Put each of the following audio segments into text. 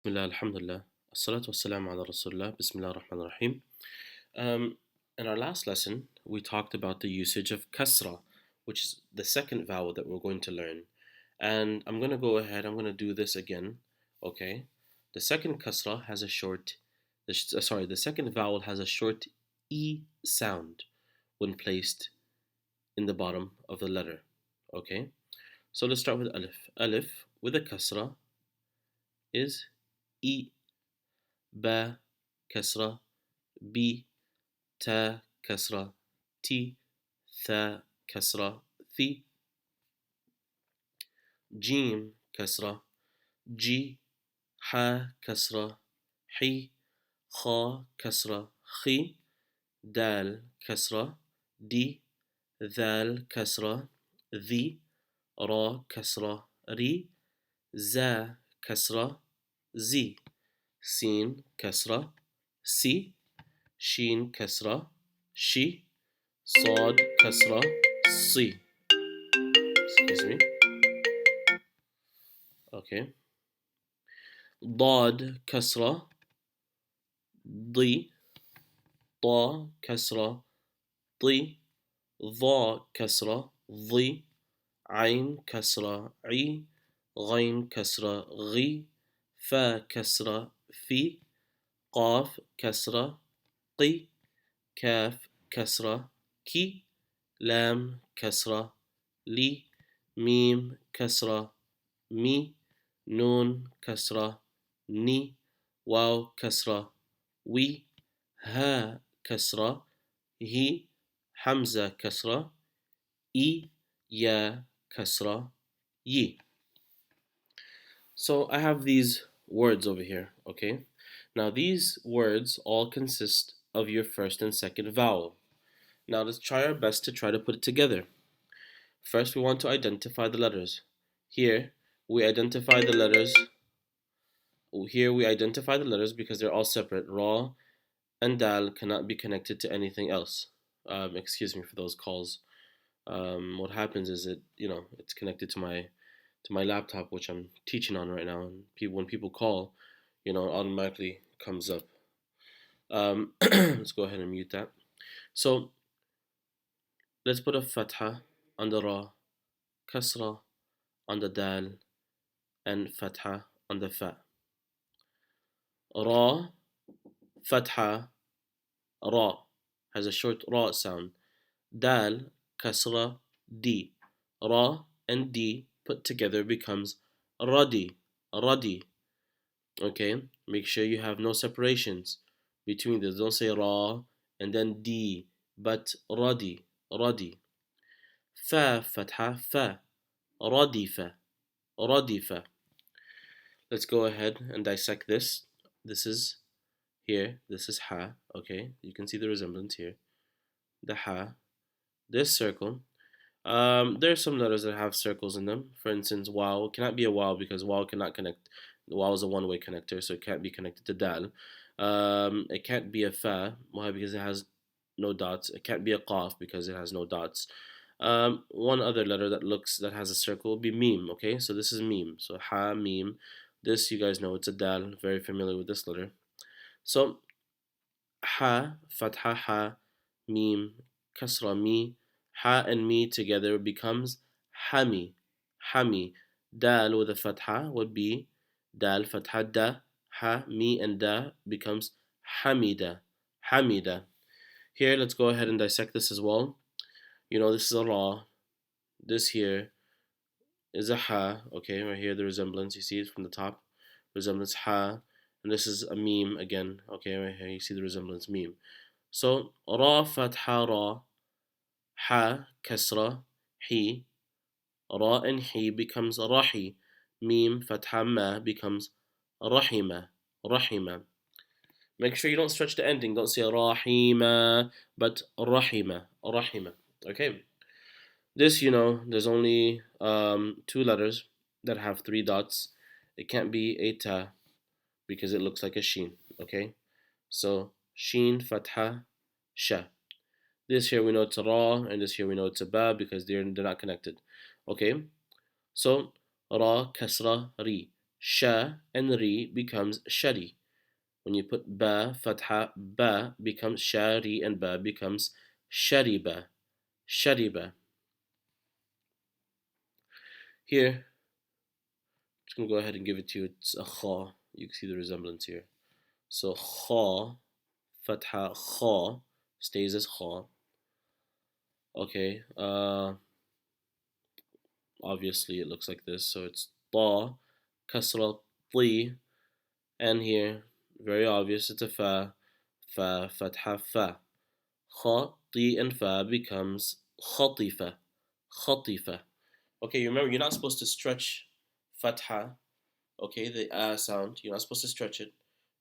Bismillah, alhamdulillah, assalatu wassalamu ala rasulullah, bismillah ar-Rahman ar-Rahim. In our last lesson, we talked about the usage of kasra, which is the second vowel that we're going to learn. And I'm going to go ahead, I'm going to do this again, okay? The second kasra has a short, the second vowel has a short E sound when placed in the bottom of the letter, okay? So let's start with alif. Alif with a kasra is E. با كسرة بي تا كسرة تي ثا كسرة ثي جيم كسرة جي حا كسرة حي خا كسرة خي دال كسرة دي ذال كسرة ذي را كسرة ري زا كسرة زي سين كسرة سي شين كسرة شي صاد كسرة صي. Excuse me. Okay. ضاد كسرة ضي طا كسرة طي ضا كسرة ضي عين كسرة عي غين كسرة غي فا كسرة في قاف كسرة قي كاف كسرة كي لام كسرة لي ميم كسرة مي نون كسرة ني واو كسرة وي ها كسرة هي حمزة كسرة إي يا كسرة يي. So I have these words over here, okay? Now these words all consist of your first and second vowel. Now let's try our best to try to put it together. First we want to identify the letters. Here we identify the letters because they're all separate. Ra and Dal cannot be connected to anything else. Excuse me for those calls. What happens is it's connected to my laptop, which I'm teaching on right now, and when people call, it automatically comes up. Let's go ahead and mute that. So let's put a fatha on the ra, kasra on the dal, and fatha on the fa. Ra, fatha, ra has a short ra sound. Dal, kasra, di. Ra and di put together becomes radi, radi. Okay, make sure you have no separations between this. Don't say ra and then di, but radi, radi. Fa, fatha, fa, radifa, radifa. Let's go ahead and dissect this. This is here, this is ha, okay? You can see the resemblance here. The ha, this circle. There are some letters that have circles in them. For instance, waw cannot be a waw because waw cannot connect. Waw is a one-way connector, so it can't be connected to dal. It can't be a fa, why? Because it has no dots. It can't be a qaf because it has no dots. One other letter that has a circle will be meme. Okay, so this is meme. So ha, meme. This you guys know it's a dal. Very familiar with this letter. So ha, fatha ha, meme, kasra mi. Ha and mi together becomes hami, hami. Dal with a fatha would be dal fatha da. Ha, mi, and da becomes hamida, hamida. Here, let's go ahead and dissect this as well. This is a ra. This here is a ha. Okay, right here the resemblance. You see it from the top. Resemblance ha. And this is a meme again. Okay, right here you see the resemblance meme. So ra fatha ra. Ha kasra hi. Ra and hi becomes rahi. Meme fatha ma becomes rahima, rahima. Make sure you don't stretch the ending. Don't say rahima, but rahima, rahima. Okay. This, there's only two letters that have three dots. It can't be a ta because it looks like a sheen. Okay. So sheen, fatha, sha. This here we know it's a ra, and this here we know it's a ba because they're not connected. Okay. So ra, kasra, ri. Sha and ri becomes shari. When you put ba, fatha, ba becomes shari and ba becomes shariba. Shariba. Here, I'm just going to go ahead and give it to you. It's a kha. You can see the resemblance here. So kha, fatha, kha stays as kha. Okay, obviously it looks like this. So it's ta, kasra, ti, and here, very obvious, it's a fa, fa, fatha, fa. Kha, ti, and fa becomes khatifa, khatifa. Okay, you remember you're not supposed to stretch fatha, okay, the sound. You're not supposed to stretch it.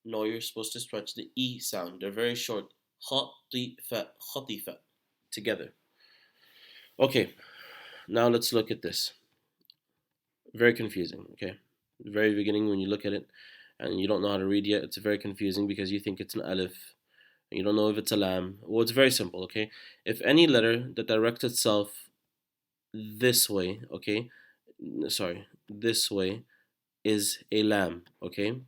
No, you're supposed to stretch the e sound. They're very short. Khatifa, khatifa, together. Okay, now let's look at this. Very confusing, okay? The very beginning, when you look at it and you don't know how to read yet, it's very confusing because you think it's an alif and you don't know if it's a lam. Well, it's very simple, okay? If any letter that directs itself this way, okay? Sorry, this way is a lam, okay?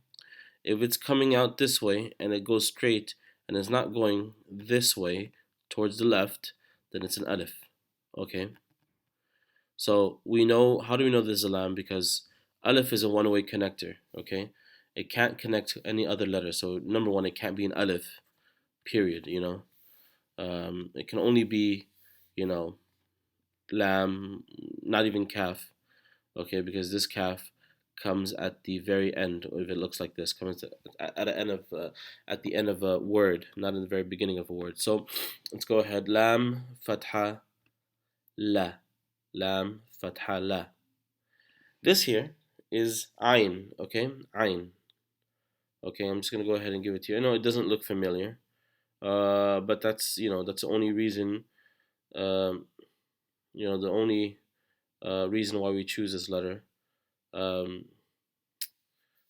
If it's coming out this way and it goes straight and it's not going this way towards the left, then it's an alif, okay? So we know, how do we know this is a lam? Because alif is a one-way connector, okay? It can't connect to any other letter. So number one, it can't be an alif, period, you know? It can only be, you know, lam, not even kaf, okay? Because this kaf comes at the very end, or if it looks like this, comes at the end of a word, not in the very beginning of a word. So let's go ahead. Lam, fatha, la. Lam, fatha, la. This here is ayn, okay? Ayn. Okay, I'm just gonna go ahead and give it to you. I know it doesn't look familiar, but that's that's the only reason, um, the only reason why we choose this letter. Um,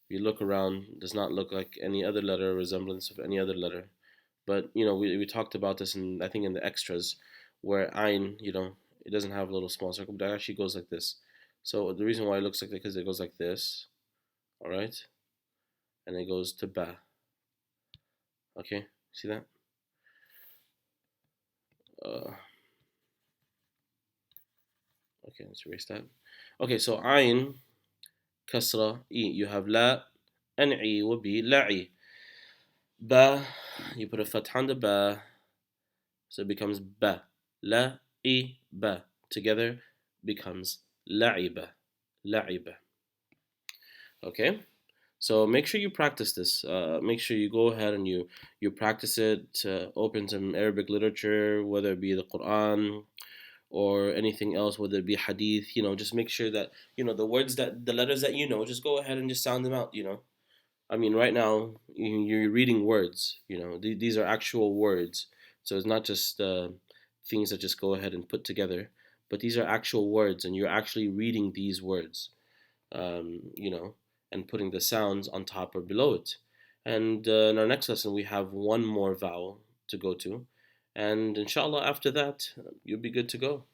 if you look around, does not look like any other letter or resemblance of any other letter. But we talked about this in, I think, in the extras, where ayn, it doesn't have a little small circle, but it actually goes like this. So the reason why it looks like that, because it goes like this, all right, and it goes to ba. Okay, see that? Uh, okay, let's erase that. Okay, so ayn, kasra, e. You have la, and e will be la'i. Ba, you put a fatha on the ba, so it becomes ba. La, e, ba. Together becomes la'iba. La'iba. Okay? So make sure you practice this. Make sure you go ahead and you practice it. Open some Arabic literature, whether it be the Quran or anything else, whether it be hadith. Just make sure that the words, that the letters that just go ahead and just sound them out. I mean, right now you're reading words. These are actual words, so it's not just things that just go ahead and put together, but these are actual words, and you're actually reading these words. You know, and putting the sounds on top or below it. And in our next lesson, we have one more vowel to go to, and inshallah, after that, you'll be good to go.